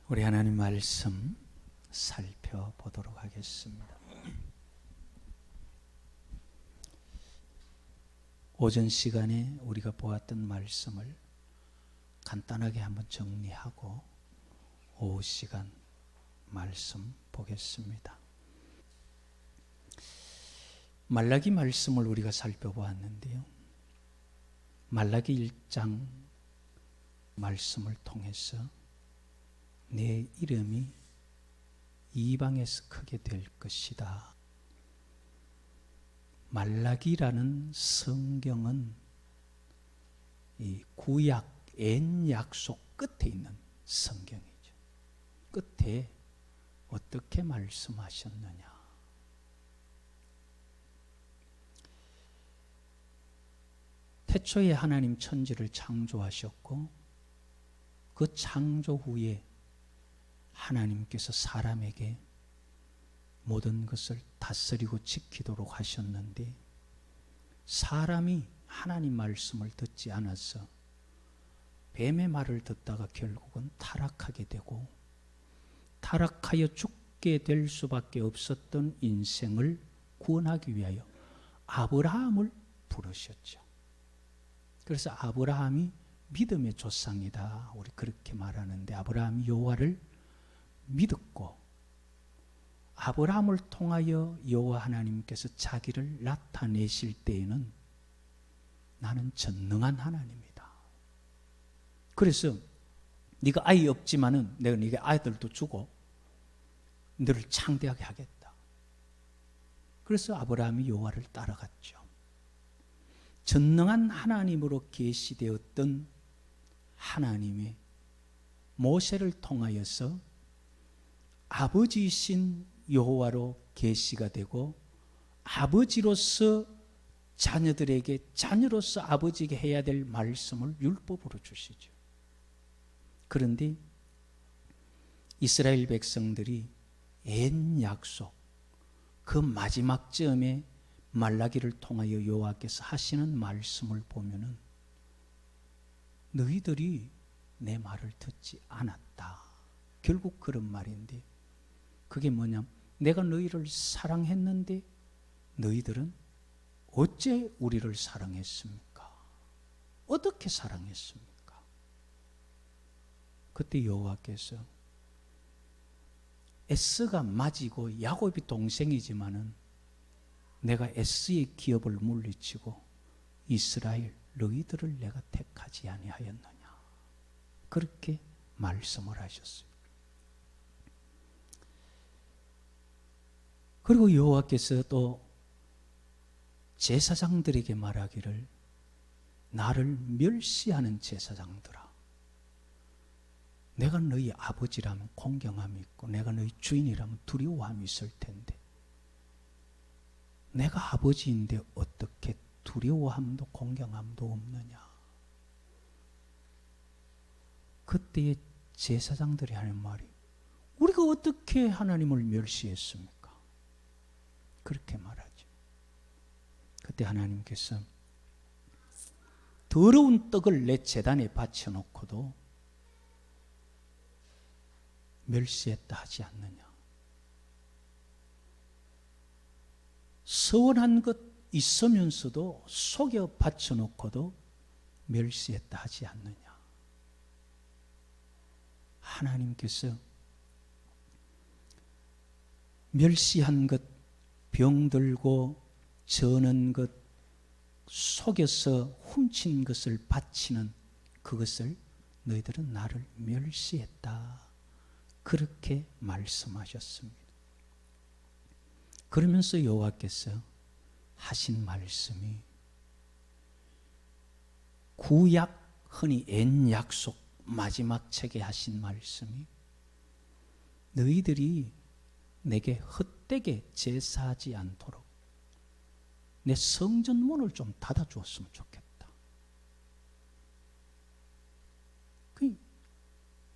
우리 하나님 말씀 살펴보도록 하겠습니다. 오전 시간에 우리가 보았던 말씀을 간단하게 한번 정리하고 오후 시간 말씀 보겠습니다. 말라기 말씀을 우리가 살펴보았는데요. 말라기 1장 말씀을 통해서 내 이름이 이방에서 크게 될 것이다. 말라기라는 성경은 이 구약 옛 약속 끝에 있는 성경이죠. 끝에 어떻게 말씀하셨느냐? 태초에 하나님 천지를 창조하셨고 그 창조 후에 하나님께서 사람에게 모든 것을 다스리고 지키도록 하셨는데 사람이 하나님 말씀을 듣지 않아서 뱀의 말을 듣다가 결국은 타락하게 되고 타락하여 죽게 될 수밖에 없었던 인생을 구원하기 위하여 아브라함을 부르셨죠. 그래서 아브라함이 믿음의 조상이다. 우리 그렇게 말하는데 아브라함이 여호와를 믿었고 아브라함을 통하여 여호와 하나님께서 자기를 나타내실 때에는 나는 전능한 하나님이다. 그래서 네가 아이 없지만은 내가 네게 아이들도 주고 너를 창대하게 하겠다. 그래서 아브라함이 여호와를 따라갔죠. 전능한 하나님으로 계시되었던 하나님의 모세를 통하여서 아버지이신 여호와로 계시가 되고 아버지로서 자녀들에게 자녀로서 아버지에게 해야 될 말씀을 율법으로 주시죠. 그런데 이스라엘 백성들이 옛 약속 그 마지막 쯤에 말라기를 통하여 여호와께서 하시는 말씀을 보면은 너희들이 내 말을 듣지 않았다. 결국 그런 말인데 그게 뭐냐면 내가 너희를 사랑했는데 너희들은 어째 우리를 사랑했습니까? 어떻게 사랑했습니까? 그때 여호와께서 에스가 맏이고 야곱이 동생이지만은 내가 에스의 기업을 물리치고 이스라엘 너희들을 내가 택하지 아니하였느냐. 그렇게 말씀을 하셨어요. 그리고 여호와께서 또 제사장들에게 말하기를 나를 멸시하는 제사장들아 내가 너희 아버지라면 공경함이 있고 내가 너희 주인이라면 두려워함이 있을 텐데 내가 아버지인데 어떻게 두려워함도 공경함도 없느냐. 그때의 제사장들이 하는 말이 우리가 어떻게 하나님을 멸시했습니까? 그렇게 말하죠. 그때 하나님께서 더러운 떡을 내 제단에 바쳐놓고도 멸시했다 하지 않느냐. 서운한 것 있으면서도 속여 바쳐놓고도 멸시했다 하지 않느냐. 하나님께서 멸시한 것, 병들고 저는 것, 속여서 훔친 것을 바치는 그것을 너희들은 나를 멸시했다. 그렇게 말씀하셨습니다. 그러면서 여호와께서 하신 말씀이 구약 흔히 옛 약속 마지막 책에 하신 말씀이 너희들이 내게 헛되게 제사하지 않도록 내 성전 문을 좀 닫아주었으면 좋겠다.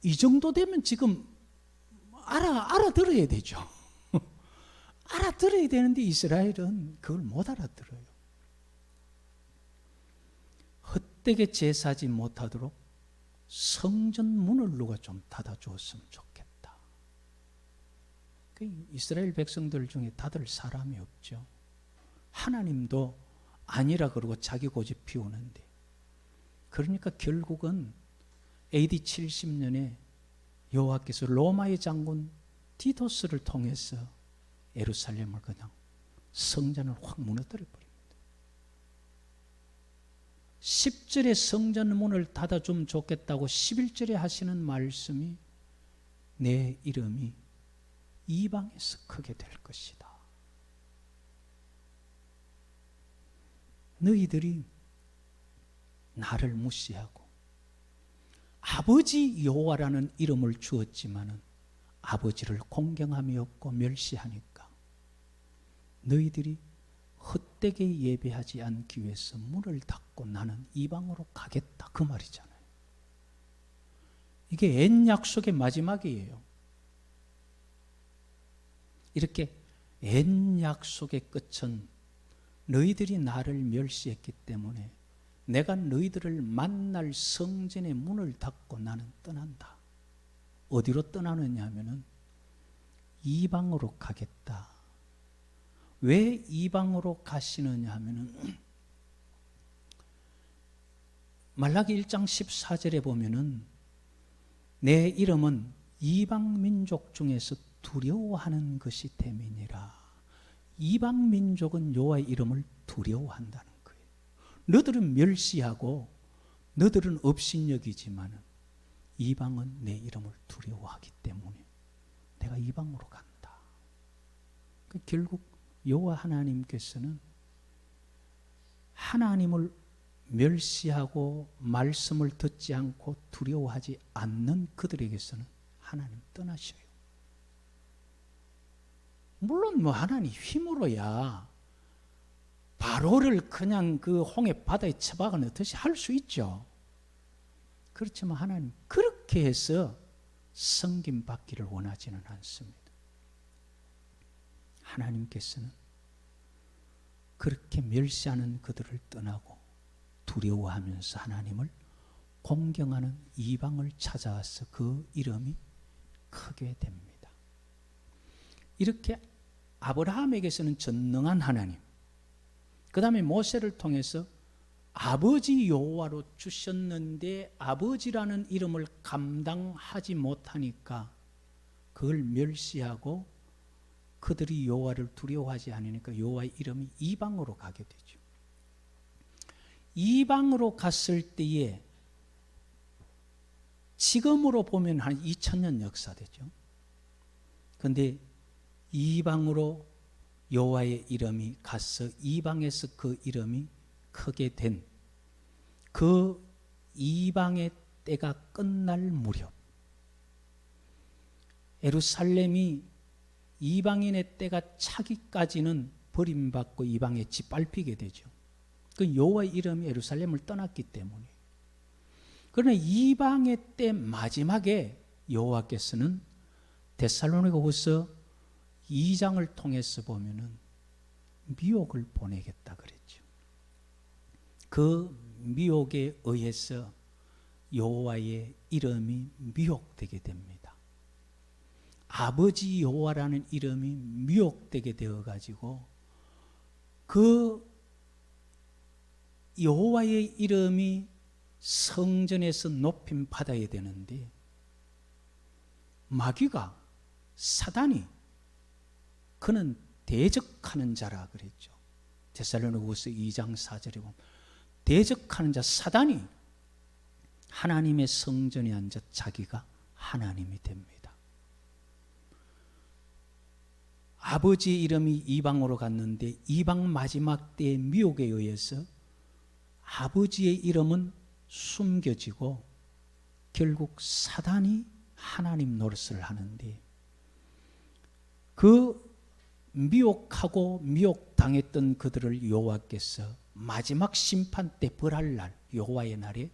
이 정도 되면 지금 알아들어야 되죠. 알아들어야 되는데 이스라엘은 그걸 못 알아들어요. 헛되게 제사하지 못하도록 성전 문을 누가 좀 닫아주었으면 좋겠다. 이스라엘 백성들 중에 다들 사람이 없죠. 하나님도 아니라 그러고 자기 고집 피우는데, 그러니까 결국은 AD 70년에 여호와께서 로마의 장군 티토스를 통해서 예루살렘을 그냥 성전을 확 무너뜨려 버립니다. 10절에 성전 문을 닫아주면 좋겠다고 11절에 하시는 말씀이 내 이름이 이방에서 크게 될 것이다. 너희들이 나를 무시하고 아버지 여호와라는 이름을 주었지만은 아버지를 공경함이 없고 멸시하니까 너희들이 헛되게 예배하지 않기 위해서 문을 닫고 나는 이방으로 가겠다, 그 말이잖아요. 이게 옛 약속의 마지막이에요. 이렇게 옛 약속의 끝은 너희들이 나를 멸시했기 때문에 내가 너희들을 만날 성전의 문을 닫고 나는 떠난다. 어디로 떠나느냐 하면은 이방으로 가겠다. 왜 이방으로 가시느냐 하면은 말라기 1장 14절에 보면은 내 이름은 이방 민족 중에서 두려워하는 것이 됨이니라. 이방 민족은 여호와의 이름을 두려워한다는 거예요. 너들은 멸시하고 너들은 업신여기지만은 이방은 내 이름을 두려워하기 때문에 내가 이방으로 간다. 결국 여호와 하나님께서는 하나님을 멸시하고 말씀을 듣지 않고 두려워하지 않는 그들에게서는 하나님 떠나셔요. 물론 하나님 힘으로야 바로를 그냥 그 홍해 바다에 처박아 넣듯이 할 수 있죠. 그렇지만 하나님 그렇게 해서 섬김 받기를 원하지는 않습니다. 하나님께서는 그렇게 멸시하는 그들을 떠나고 두려워하면서 하나님을 공경하는 이방을 찾아와서 그 이름이 크게 됩니다. 이렇게 아브라함에게서는 전능한 하나님, 그 다음에 모세를 통해서 아버지 여호와로 주셨는데 아버지라는 이름을 감당하지 못하니까 그걸 멸시하고 그들이 여호와를 두려워하지 않으니까 여호와의 이름이 이방으로 가게 되죠. 이방으로 갔을 때에 지금으로 보면 한 2000년 역사되죠. 그런데 이방으로 여호와의 이름이 가서 이방에서 그 이름이 크게 된 그 이방의 때가 끝날 무렵 예루살렘이 이방인의 때가 차기까지는 버림받고 이방에 짓밟히게 되죠. 그 여호와의 이름이 예루살렘을 떠났기 때문에. 그러나 이방의 때 마지막에 여호와께서는 데살로니가후서 2장을 통해서 보면은 미혹을 보내겠다 그랬죠. 그 미혹에 의해서 여호와의 이름이 미혹되게 됩니다. 아버지 여호와라는 이름이 미혹되게 되어 가지고 그 여호와의 이름이 성전에서 높임 받아야 되는데 마귀가 사단이 그는 대적하는 자라 그랬죠. 데살로니가후서 2장 4절에 보면 대적하는 자 사단이 하나님의 성전에 앉아 자기가 하나님이 됩니다. 아버지의 이름이 이방으로 갔는데 이방 마지막 때의 미혹에 의해서 아버지의 이름은 숨겨지고 결국 사단이 하나님 노릇을 하는데 그 미혹하고 미혹당했던 그들을 여호와께서 마지막 심판 때 벌할 날 여호와의 날에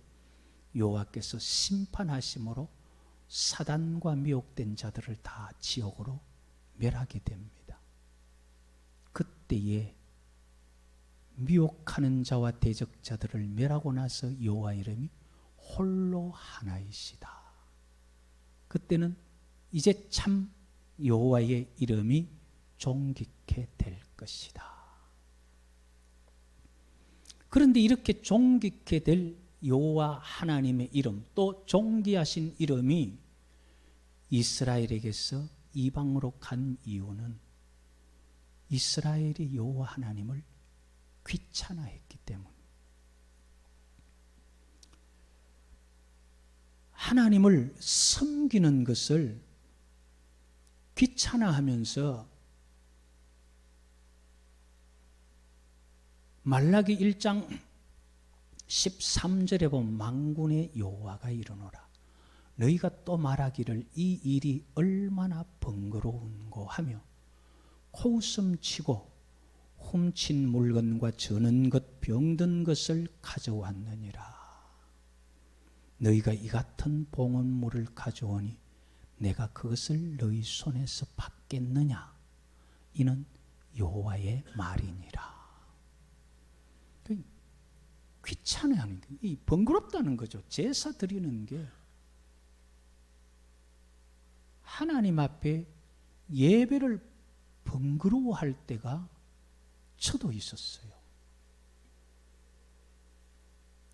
여호와께서 심판하심으로 사단과 미혹된 자들을 다 지옥으로 멸하게 됩니다. 그때에 미혹하는 자와 대적자들을 멸하고 나서 여호와 이름이 홀로 하나이시다. 그때는 이제 참 여호와의 이름이 존귀케 될 것이다. 그런데 이렇게 존귀케 될 여호와 하나님의 이름, 또 존귀하신 이름이 이스라엘에게서 이방으로 간 이유는 이스라엘이 여호와 하나님을 귀찮아했기 때문. 하나님을 섬기는 것을 귀찮아하면서 말라기 1장 13절에 보면 만군의 여호와가 이르노라 너희가 또 말하기를 이 일이 얼마나 번거로운고 하며 코웃음 치고 훔친 물건과 저는 것 병든 것을 가져왔느니라. 너희가 이 같은 봉헌물을 가져오니 내가 그것을 너희 손에서 받겠느냐. 이는 여호와의 말이니라. 귀찮아하는 게 번거롭다는 거죠. 제사 드리는 게 하나님 앞에 예배를 번거로워할 때가 저도 있었어요.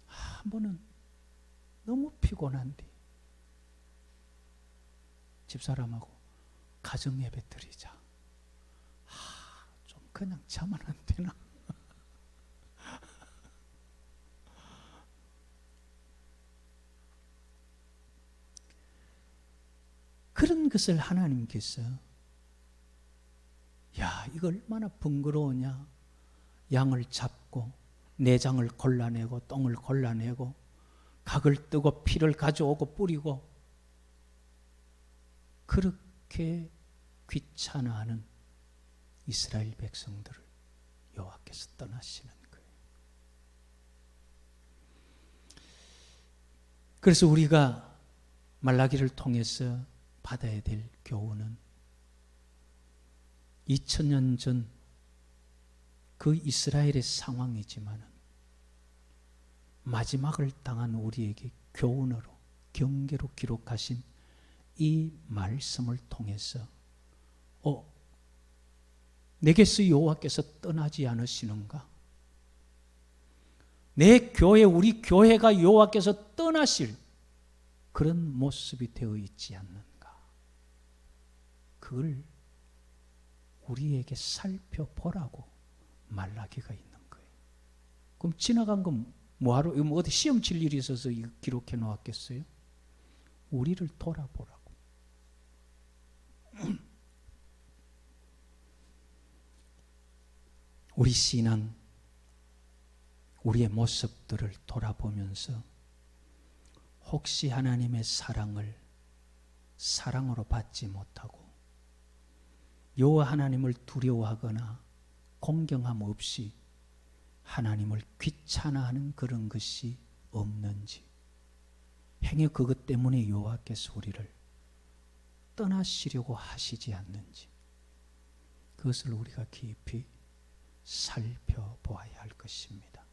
한 번은 너무 피곤한데 집사람하고 가정 예배 드리자. 좀 그냥 자면 안 되나? 그런 것을 하나님께서 야, 이거 얼마나 번거로우냐. 양을 잡고 내장을 골라내고 똥을 골라내고 각을 뜨고 피를 가져오고 뿌리고 그렇게 귀찮아하는 이스라엘 백성들을 여호와께서 떠나시는 거예요. 그래서 우리가 말라기를 통해서 받아야 될 교훈은 2000년 전 그 이스라엘의 상황이지만 마지막을 당한 우리에게 교훈으로 경계로 기록하신 이 말씀을 통해서 내게서 여호와께서 떠나지 않으시는가? 내 교회, 우리 교회가 여호와께서 떠나실 그런 모습이 되어 있지 않는가? 그걸 우리에게 살펴보라고 말라기가 있는 거예요. 그럼 지나간 건 뭐하러, 어디 시험 칠 일이 있어서 기록해 놓았겠어요? 우리를 돌아보라고. 우리 신앙, 우리의 모습들을 돌아보면서 혹시 하나님의 사랑을 사랑으로 받지 못하고 여호와 하나님을 두려워하거나 공경함 없이 하나님을 귀찮아하는 그런 것이 없는지, 행여 그것 때문에 여호와께서 우리를 떠나시려고 하시지 않는지, 그것을 우리가 깊이 살펴보아야 할 것입니다.